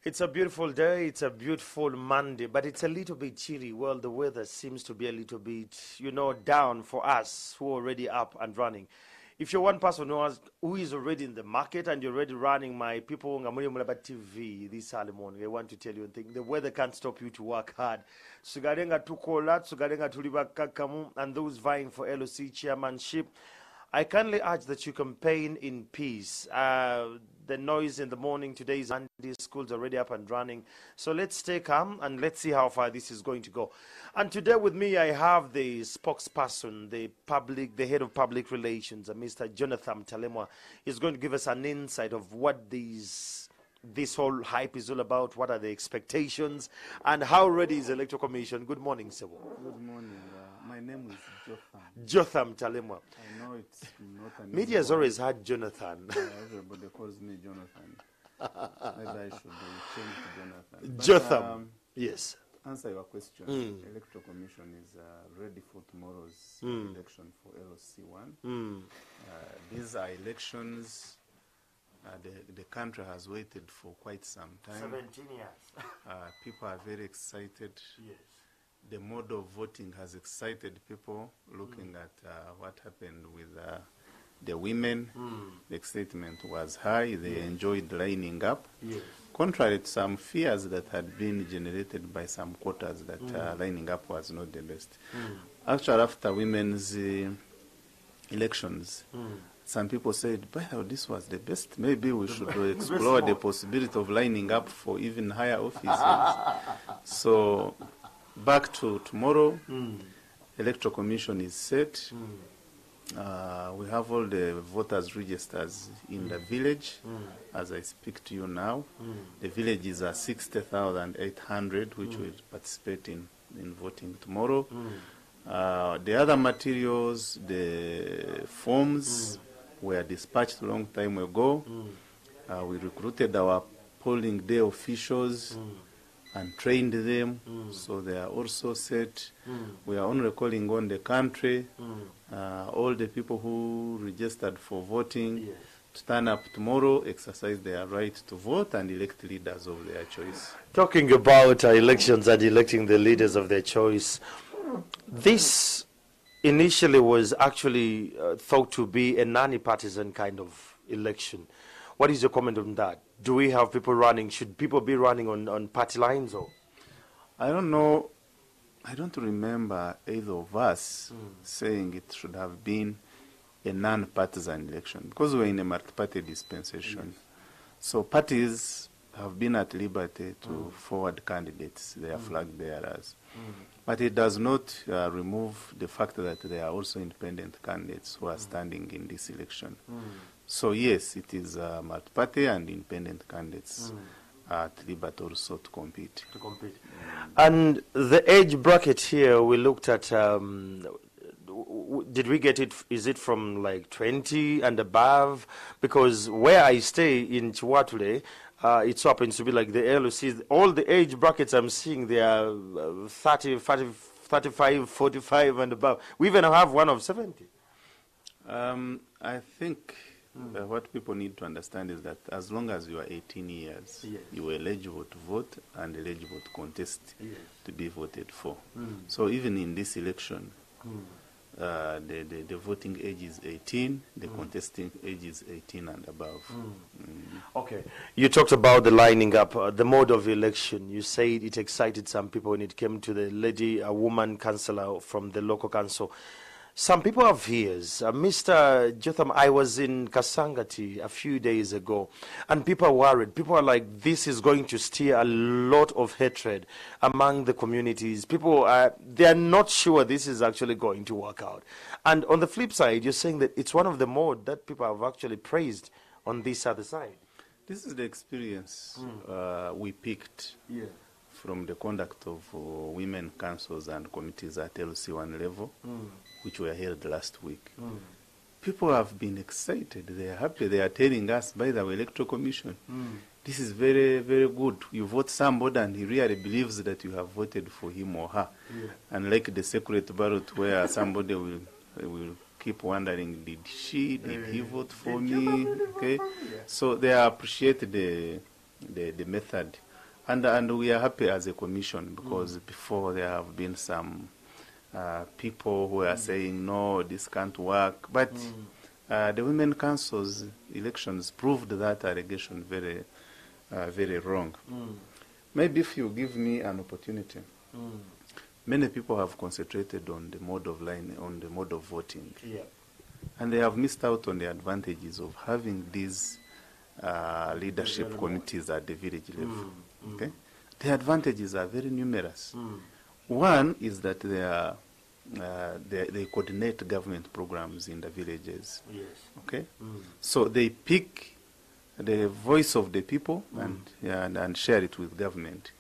It's a beautiful day. It's a beautiful Monday, but it's a little bit chilly. Well, the weather seems to be a little bit, down for us who are already up and running. If you're one person who is already in the market and you're already running, my people, Ngamuli Mulaba TV this early morning, I want to tell you one thing. The weather can't stop you to work hard. Sugarenga tukola, Sugarenga tuliba kakamu, and those vying for LOC chairmanship, I kindly urge that you campaign in peace. The noise in the morning today is Monday, school's already up and running. So let's stay calm and let's see how far this is going to go. And today with me, I have the spokesperson, the head of public relations, Mr. Jonathan Talemwa. He's going to give us an insight of what this whole hype is all about, what are the expectations, and how ready is the Electoral Commission. Good morning, Sebo. Good morning. My name is Jotham Talemwa. I know it's not an Media has always had Jonathan. Everybody calls me Jonathan. Maybe I should change to Jonathan. Jotham, yes. Answer your question. Electoral Commission is ready for tomorrow's election for LOC1. These are elections. The country has waited for quite some time. 17 years. People are very excited. Yes. The mode of voting has excited people, looking at what happened with the women. The excitement was high. They enjoyed lining up. Yes. Contrary to some fears that had been generated by some quarters that lining up was not the best. Actually, after women's elections, some people said, well, this was the best. Maybe we should explore the possibility of lining up for even higher offices. So, back to tomorrow, Electoral Commission is set. We have all the voters registers in the village as I speak to you now. The villages are 60,800 which will participate in voting tomorrow. The other materials, the forms were dispatched a long time ago. We recruited our polling day officials and trained them, so they are also set. We are only calling on the country, all the people who registered for voting, to turn up tomorrow, exercise their right to vote, and elect leaders of their choice. Talking about elections and electing the leaders of their choice, this initially was actually thought to be a non-partisan kind of election. What is your comment on that? Do we have people running? Should people be running on party lines? Or I don't know. I don't remember either of us saying it should have been a non-partisan election, because we're in a multi-party dispensation. So parties have been at liberty to forward candidates, their flag bearers. But it does not remove the fact that there are also independent candidates who are standing in this election. So yes, it is multi-party and independent candidates at liberty also to compete. And the age bracket here, we looked at, did we get it, is it from like 20 and above? Because where I stay in Chihuahua, it happens to be like the LOCs, all the age brackets I'm seeing, they are 30, 40, 35, 45 and above. We even have one of 70. I think what people need to understand is that as long as you are 18 years, you are eligible to vote and eligible to contest to be voted for. So even in this election, the voting age is 18, the contesting age is 18 and above. Okay. You talked about the lining up, the mode of election. You said it excited some people when it came to the lady, a woman councillor from the local council. Some people have fears. Mr. Jotham, I was in Kasangati a few days ago, and people are worried. People are like, this is going to stir a lot of hatred among the communities. People they are not sure this is actually going to work out. And on the flip side, you're saying that it's one of the mode that people have actually praised on this other side. This is the experience we picked from the conduct of women councils and committees at LC1 level, which were held last week. People have been excited. They are happy. They are telling us, by the Electoral Commission, this is very, very good. You vote somebody and he really believes that you have voted for him or her. Unlike the secret ballot where somebody will keep wondering, did he vote for me? Okay, so they appreciate the method And we are happy as a commission because before there have been some people who are saying, no, this can't work. But the Women Council's elections proved that allegation very wrong. Maybe if you give me an opportunity, many people have concentrated on the mode of voting. Yeah. And they have missed out on the advantages of having these leadership committees at the village level. Okay? The advantages are very numerous. One is that they coordinate government programs in the villages. Yes. Okay? So they pick the voice of the people and share it with government.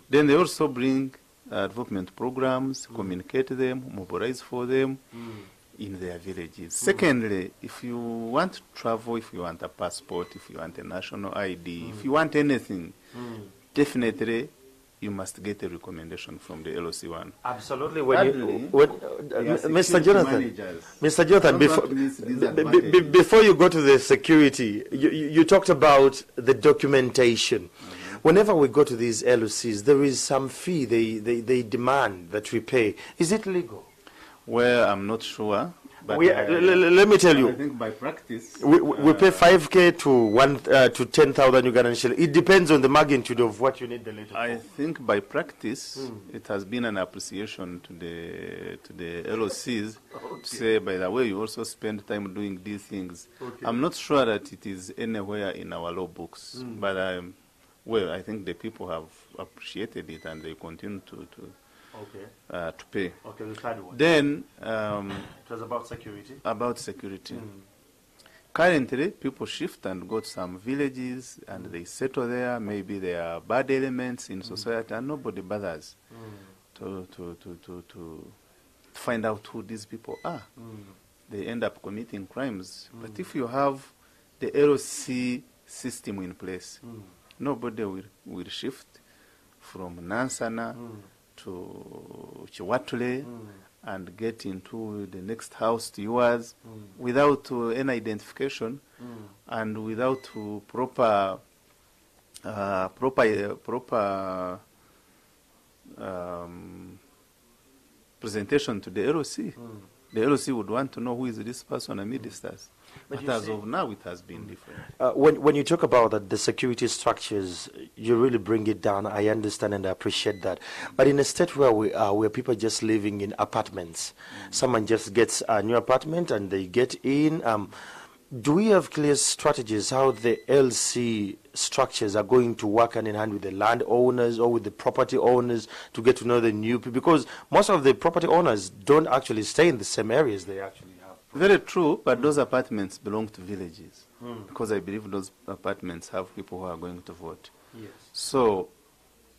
Then they also bring development programs, communicate them, mobilize for them in their villages. Secondly, if you want to travel, if you want a passport, if you want a national ID, if you want anything, definitely you must get a recommendation from the LOC1. Absolutely. Mr. Jonathan, before you go to the security, you talked about the documentation. Whenever we go to these LOCs, there is some fee they demand that we pay. Is it legal? Well, I'm not sure. But let me tell you. I think by practice, we pay 5K to 10,000 Ugandan shillings. It depends on the magnitude of what you need the letter. I think by practice, it has been an appreciation to the LOCs to say, by the way, you also spend time doing these things. Okay. I'm not sure that it is anywhere in our law books, but well, I think the people have appreciated it and they continue to pay. Okay, the third one. Then it was about security. About security. Currently, people shift and go to some villages and they settle there. Maybe there are bad elements in society and nobody bothers to find out who these people are. They end up committing crimes. But if you have the LOC system in place, nobody will shift from Nansana to Chiwatule and get into the next house to yours without any identification and without proper presentation to the LOC. The LOC would want to know who is this person amidst us. But as of now, it has been different. When you talk about that, the security structures, you really bring it down. I understand and I appreciate that. But in a state where we are, where people are just living in apartments, someone just gets a new apartment and they get in. Do we have clear strategies how the LC structures are going to work hand in hand with the landowners or with the property owners to get to know the new people? Because most of the property owners don't actually stay in the same areas they actually have. Very true, but those apartments belong to villages because I believe those apartments have people who are going to vote. Yes. So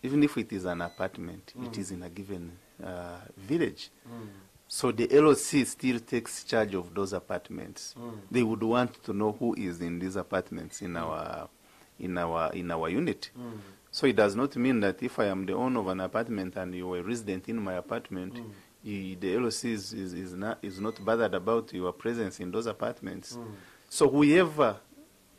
even if it is an apartment, it is in a given village. So the LOC still takes charge of those apartments. They would want to know who is in these apartments in our unit. So it does not mean that if I am the owner of an apartment and you are a resident in my apartment, the LOC is not bothered about your presence in those apartments. So whoever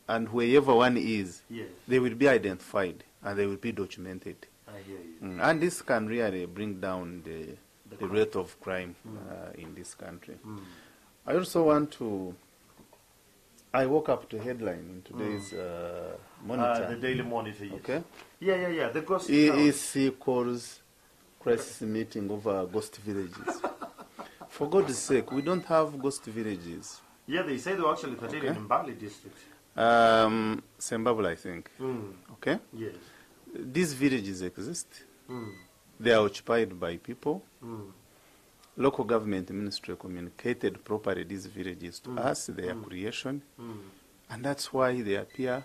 one is, they will be identified and they will be documented. I hear you. And this can really bring down the rate of crime in this country. I also want to... I woke up to headline in today's Monitor. The Daily Monitor, yes. Okay? Yeah. The ghost EEC calls crisis meeting over ghost villages. For God's sake, we don't have ghost villages. Yeah, they say they were actually contained in Mbali district. Zimbabwe, I think. Okay? Yes. These villages exist. They are occupied by people. Local government ministry communicated properly these villages to us, their creation. And that's why they appear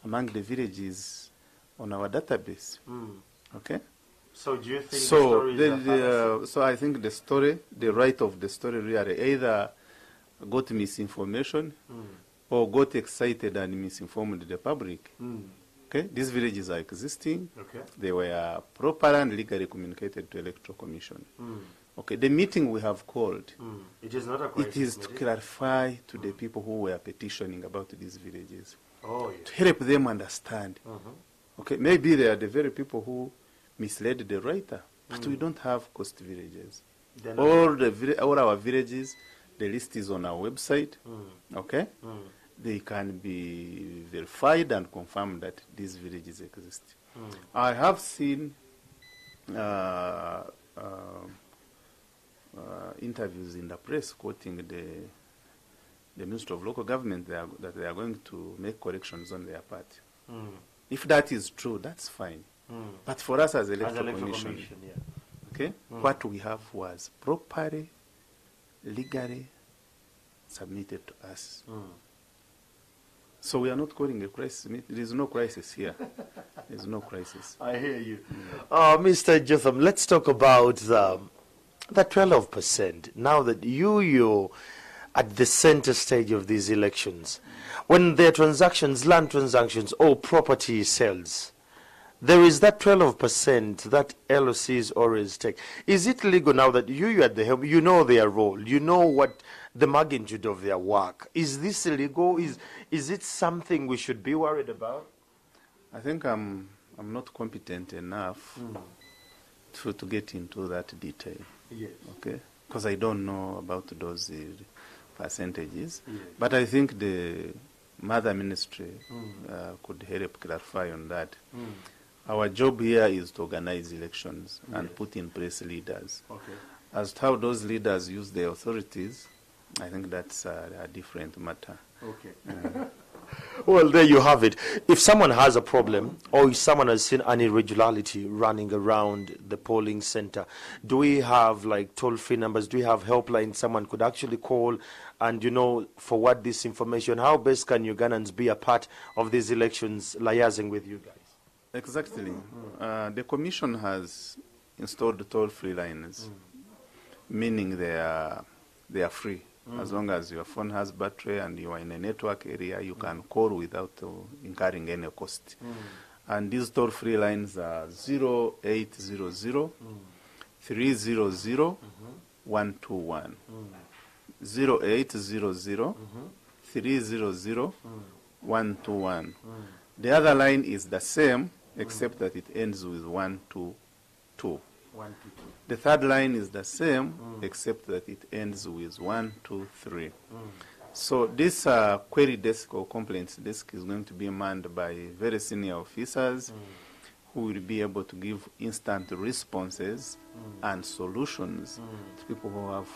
among the villages on our database. Okay? So do you think so I think the right of the story really either got misinformation or got excited and misinformed the public. Okay, these villages are existing. Okay. They were properly and legally communicated to Electoral Commission. Okay, the meeting we have called, it is not a crisis. It is to clarify to the people who were petitioning about these villages, yes. to help them understand Okay, maybe they are the very people who misled the writer, but we don't have coast villages. All our villages, the list is on our website. Okay, they can be verified and confirmed that these villages exist. I have seen interviews in the press quoting the Minister of Local Government that they are going to make corrections on their part. If that is true, that's fine. But for us as Electoral Commission, okay, what we have was properly, legally submitted to us. So we are not calling a crisis. There is no crisis here. There is no crisis. I hear you. Mr. Jotham, let's talk about the 12%. Now that you're at the center stage of these elections, when there are transactions, land transactions, or property sales, there is that 12% that LOCs always take. Is it legal now that you're at the helm, you know their role, you know what the magnitude of their work? Is this illegal? Is it something we should be worried about? I think I'm not competent enough to get into that detail. Yes. Okay, because I don't know about those percentages. Yes. But I think the Mother Ministry could help clarify on that. Our job here is to organize elections and put in place leaders. Okay. As to how those leaders use their authorities, I think that's a different matter. Okay. Well, there you have it. If someone has a problem or if someone has seen an irregularity running around the polling center, do we have like toll-free numbers? Do we have helplines someone could actually call and, forward this information? How best can Ugandans be a part of these elections liaising with you guys? Exactly. The Commission has installed toll-free lines, meaning they are free. As long as your phone has battery and you are in a network area, you can call without incurring any cost. And these toll-free lines are 0800 300 121. 0800 300 121. The other line is the same, except that it ends with 122. The third line is the same, except that it ends with 123. So this query desk or complaints desk is going to be manned by very senior officers who will be able to give instant responses and solutions to people who have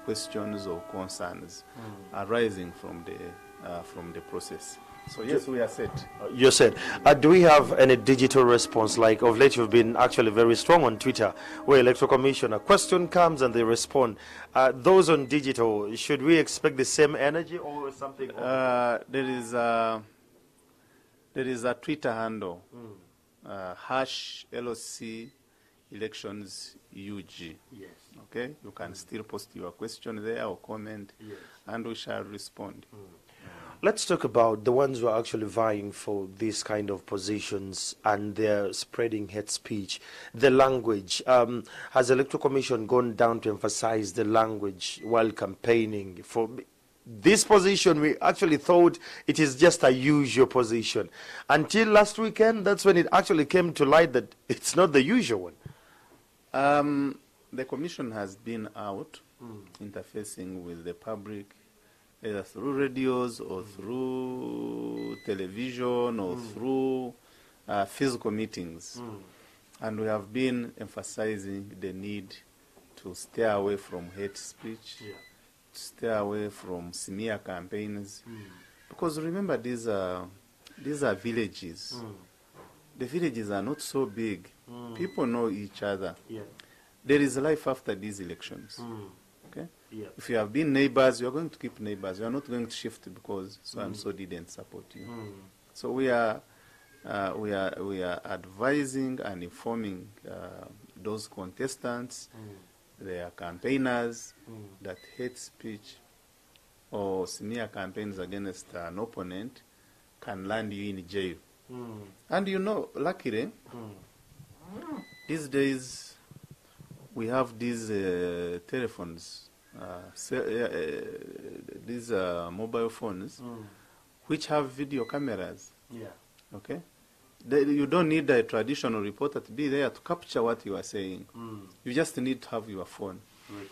questions or concerns arising from the process. So yes, we are set. You're set. Do we have any digital response? Like of late, you've been actually very strong on Twitter, where Electoral Commission, a question comes and they respond. Those on digital, should we expect the same energy or something? There is a Twitter handle, #LOC elections UG. Yes. Okay, you can still post your question there or comment, and we shall respond. Let's talk about the ones who are actually vying for these kind of positions and they're spreading hate speech. The language. Has the Electoral Commission gone down to emphasize the language while campaigning? For this position, we actually thought it is just a usual position. Until last weekend, that's when it actually came to light that it's not the usual one. The Commission has been out interfacing with the public, either through radios or through television or through physical meetings. And we have been emphasizing the need to stay away from hate speech, to stay away from smear campaigns. Because remember, these are villages. The villages are not so big. People know each other. There is life after these elections. Okay? If you have been neighbors, you are going to keep neighbors. You are not going to shift because so and so didn't support you. So we are advising and informing those contestants, their campaigners, that hate speech or smear campaigns against an opponent can land you in jail. And luckily, these days we have these telephones, these mobile phones, which have video cameras. Okay, You don't need a traditional reporter to be there to capture what you are saying. You just need to have your phone.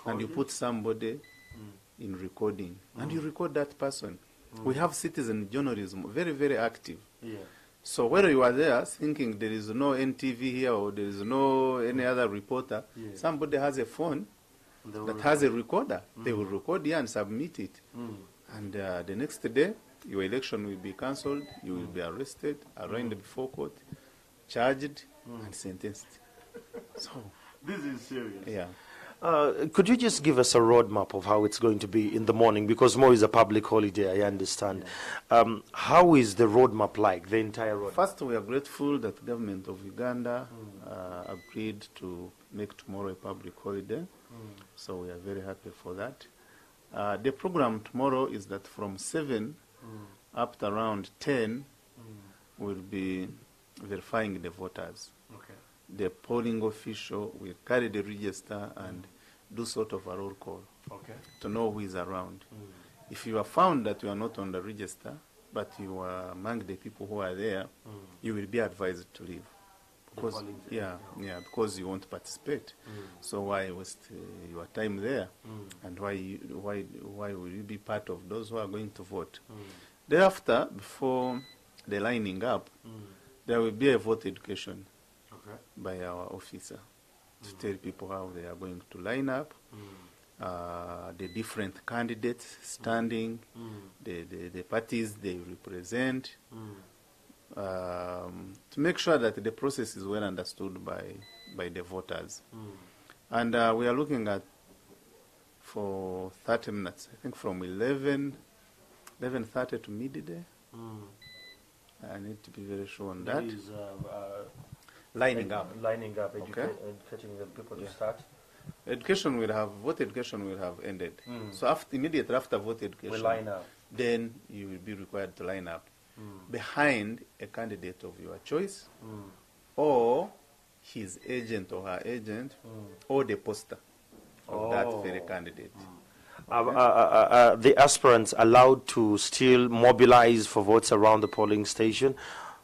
And you put somebody in recording. And you record that person. We have citizen journalism, very, very active. Yeah. So whether you are there thinking there is no NTV here or there is no any other reporter, somebody has a phone that has a recorder. They will record here and submit it. And the next day, your election will be cancelled, you will be arrested, arraigned before court, charged, and sentenced. So this is serious. Yeah. Could you just give us a roadmap of how it's going to be in the morning? Because tomorrow is a public holiday, I understand. How is the roadmap like, the entire roadmap? First, we are grateful that the government of Uganda agreed to make tomorrow a public holiday. So we are very happy for that. The program tomorrow is that from 7 up to around 10, we'll be verifying the voters. Okay. The polling official will carry the register and do sort of a roll call to know who is around. If you are found that you are not on the register, but you are among the people who are there, you will be advised to leave. Because, because you won't participate. So why waste your time there? And why will you be part of those who are going to vote? Thereafter, before the lining up, there will be a vote education by our officer to tell people how they are going to line up, the different candidates standing, the parties they represent, to make sure that the process is well understood by the voters. And we are looking at for 30 minutes, I think from 11:30 to midday. I need to be very sure on that. Is, lining up, educating the people to start. Education will have, vote education will have ended. So immediately after vote education, we line up. Then you will be required to line up behind a candidate of your choice, or his agent or her agent, or the poster of that very candidate. The aspirants allowed to still mobilize for votes around the polling station?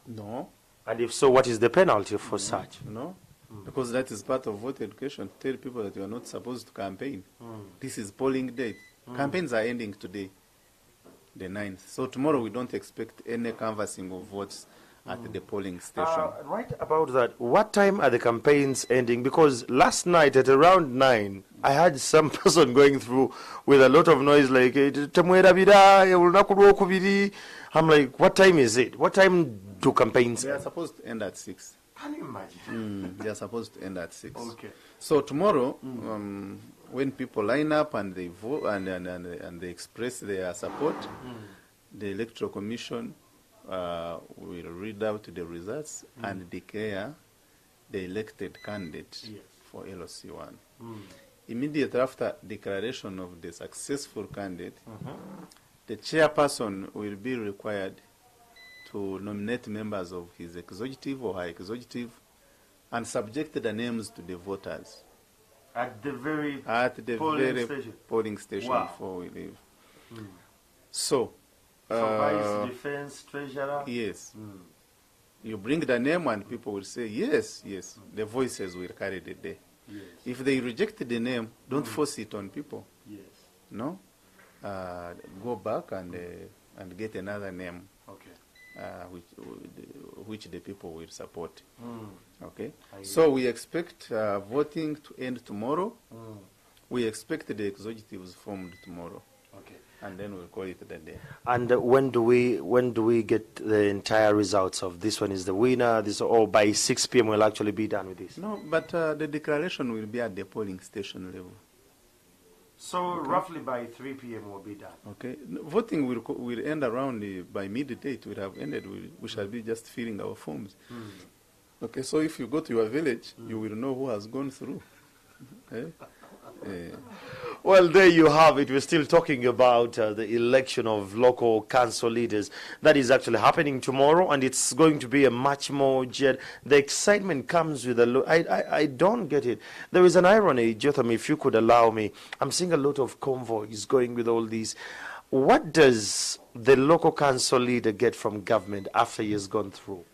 No. And if so, what is the penalty for such? No, because that is part of vote education. Tell people that you are not supposed to campaign. This is polling day. Campaigns are ending today, the 9th. So tomorrow we don't expect any canvassing of votes at the polling station. Right about that, what time are the campaigns ending? Because last night at around 9, I had some person going through with a lot of noise like, I'm like, what time is it? What time do campaigns They are supposed to end at 6. Can you imagine? They are supposed to end at 6. Okay. So tomorrow, when people line up and they vote and they express their support, the Electoral Commission will read out the results and declare the elected candidate for LOC1. Immediately after declaration of the successful candidate, the chairperson will be required to nominate members of his executive or her executive and subject the names to the voters. At the very polling station before we leave. So, Vice, Defense, Treasurer? Yes. You bring the name and people will say, yes, yes. The voices will carry the day. Yes. If they reject the name, don't force it on people. Yes. No? Go back and get another name. Okay. Which the people will support. Okay? So we expect voting to end tomorrow. We expect the executives formed tomorrow. Okay. And then we'll call it the day. And when do we get the entire results of this one is the winner? This or by 6 p.m. we'll actually be done with this? No, but the declaration will be at the polling station level. So roughly by 3 p.m. we'll be done. Okay. Voting will end around by midday. It will have ended. We shall be just filling our forms. Okay. So if you go to your village, you will know who has gone through. Okay. Well, there you have it. We're still talking about the election of local council leaders. That is actually happening tomorrow, and it's going to be a much more jet. The excitement comes with I don't get it. There is an irony, Jotham, if you could allow me. I'm seeing a lot of convoys going with all these. What does the local council leader get from government after he has gone through?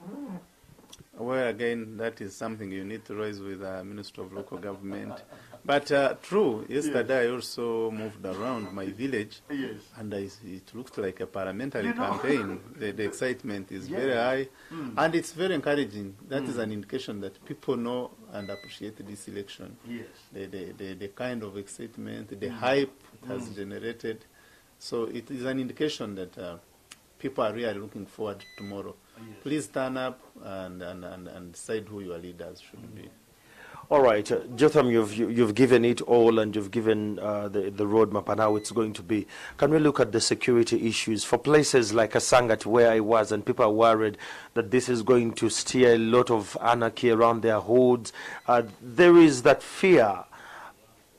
Well, again, that is something you need to raise with the Minister of Local Government. But true, yesterday I also moved around my village, and it looked like a parliamentary campaign. The excitement is very high, and it's very encouraging. That is an indication that people know and appreciate this election. The kind of excitement, the hype it has generated. So it is an indication that people are really looking forward to tomorrow. Please turn up and decide who your leaders should be. All right, Jotham, you've given it all, and you've given the roadmap and how it's going to be. Can we look at the security issues for places like Asangat, where I was, and people are worried that this is going to steer a lot of anarchy around their hoods? There is that fear.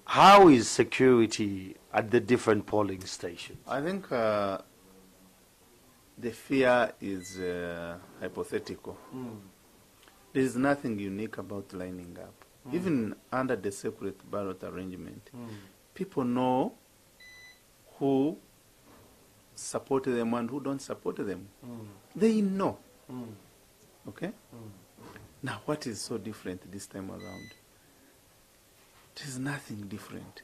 How is security at the different polling stations? I think the fear is hypothetical. There is nothing unique about lining up. Even under the separate ballot arrangement, people know who support them and who don't support them. They know. Okay? Now, what is so different this time around? There is nothing different.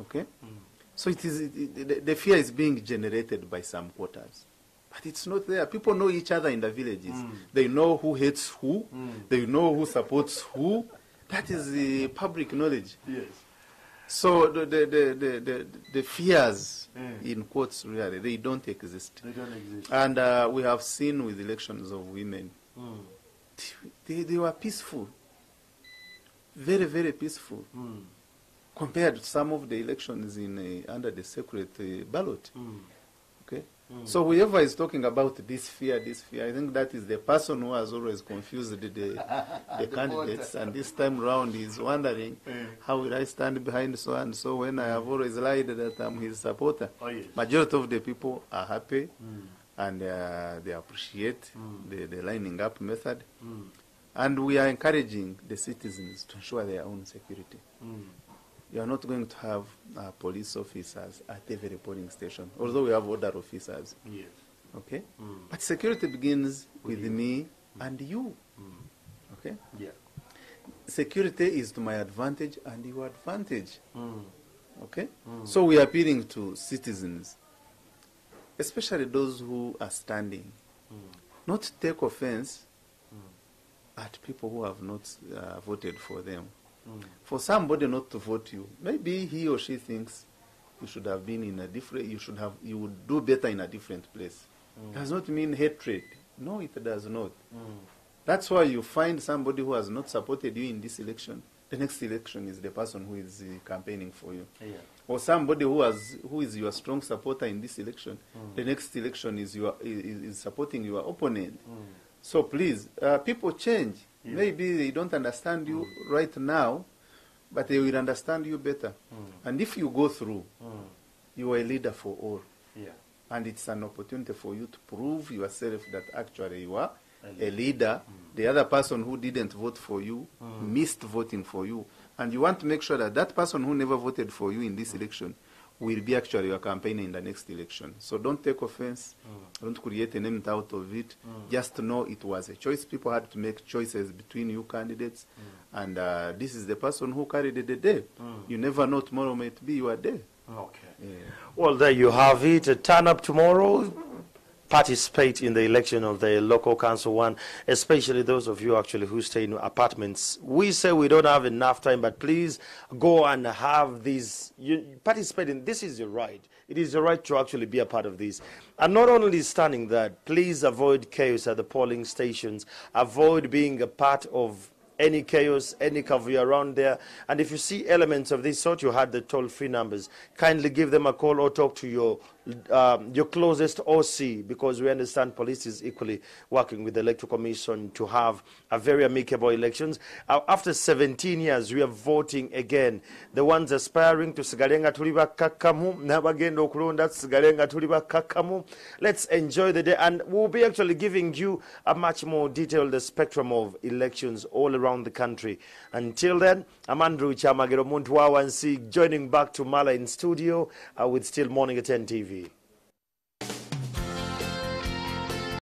Okay? So the fear is being generated by some quarters. But it's not there. People know each other in the villages. They know who hates who. They know who supports who. That is the public knowledge. So the fears, in quotes, really, they don't exist. And we have seen with elections of women, they were peaceful. Very, very peaceful. Compared to some of the elections under the secret ballot. Okay? So whoever is talking about this fear, I think that is the person who has always confused the candidates, and this time round is wondering, how will I stand behind so and so when I have always lied that I'm his supporter? Majority of the people are happy, and they appreciate the lining up method, and we are encouraging the citizens to ensure their own security. You are not going to have police officers at every polling station, although we have other officers. Okay? But security begins with me and you. Okay? Security is to my advantage and your advantage. Okay? So we are appealing to citizens, especially those who are standing, not to take offense at people who have not voted for them. For somebody not to vote you, maybe he or she thinks you should have been in a different, you would do better in a different place. Does not mean hatred. No, it does not. That's why you find somebody who has not supported you in this election. The next election is the person who is campaigning for you. Or somebody who is your strong supporter in this election. The next election is supporting your opponent. So please, people change. Maybe they don't understand you right now, but they will understand you better. And if you go through, you are a leader for all. And it's an opportunity for you to prove yourself that actually you are a leader. The other person who didn't vote for you missed voting for you. And you want to make sure that that person who never voted for you in this election will be actually your campaigner in the next election. So don't take offense. Don't create an enemy out of it. Just know it was a choice. People had to make choices between you candidates. And this is the person who carried the day. You never know, tomorrow might be your day. Well, there you have it. Turn up tomorrow. Participate in the election of the local council one, especially those of you actually who stay in apartments. We say we don't have enough time, but please go and have these. You participate in this is your right. It is your right to actually be a part of this. And not only standing there, please avoid chaos at the polling stations. Avoid being a part of any chaos, any cavalry around there. And if you see elements of this sort, you had the toll-free numbers. Kindly give them a call or talk to your closest OC, because we understand police is equally working with the Electoral Commission to have a very amicable elections. After 17 years, we are voting again. The ones aspiring to Sigalenga Tuliba Kakamu, Nabagendo Kurunda Sigalenga Tuliba Kakamu. Let's enjoy the day, and we'll be actually giving you a much more detailed spectrum of elections all around the country. Until then, I'm Andrew Chamagero Muntwawansi, joining back to Mala in studio with Still Morning at 10 TV.